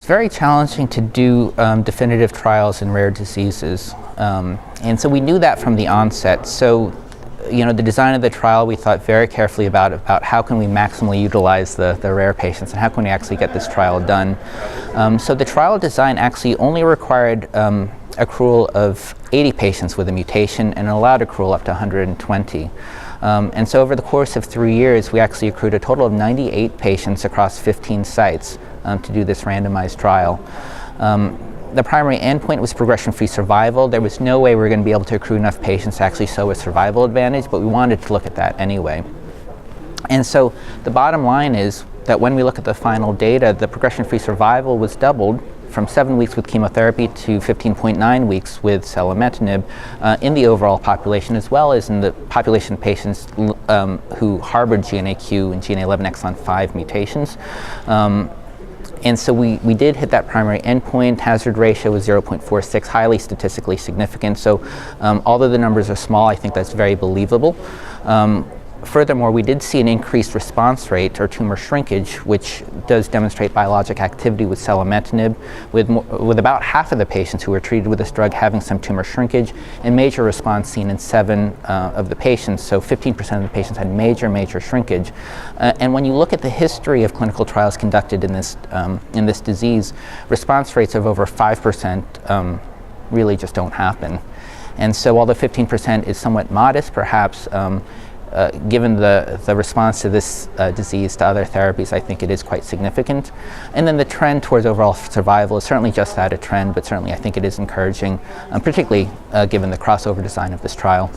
very challenging to do definitive trials in rare diseases. And so we knew that from the onset. So, the design of the trial, we thought very carefully about how can we maximally utilize the rare patients and how can we actually get this trial done. So the trial design actually only required accrual of 80 patients with a mutation and allowed accrual up to 120. And so over the course of 3 years, we actually accrued a total of 98 patients across 15 sites to do this randomized trial. The primary endpoint was progression-free survival. There was no way we were going to be able to accrue enough patients to actually show a survival advantage, but we wanted to look at that anyway. And so the bottom line is that when we look at the final data, the progression-free survival was doubled from 7 weeks with chemotherapy to 15.9 weeks with selumetinib in the overall population, as well as in the population of patients who harbored GNAQ and GNA11 exon 5 mutations. And so we did hit that primary endpoint. Hazard ratio was 0.46, highly statistically significant. So although the numbers are small, I think that's very believable. Furthermore, we did see an increased response rate or tumor shrinkage, which does demonstrate biologic activity with selumetinib, with about half of the patients who were treated with this drug having some tumor shrinkage, and major response seen in 7 of the patients. So 15% of the patients had major shrinkage. And when you look at the history of clinical trials conducted in this disease, response rates of over 5% really just don't happen. And so although 15% is somewhat modest, perhaps, given the response to this disease to other therapies, I think it is quite significant. And then the trend towards overall survival is certainly just that, a trend, but certainly I think it is encouraging, particularly given the crossover design of this trial.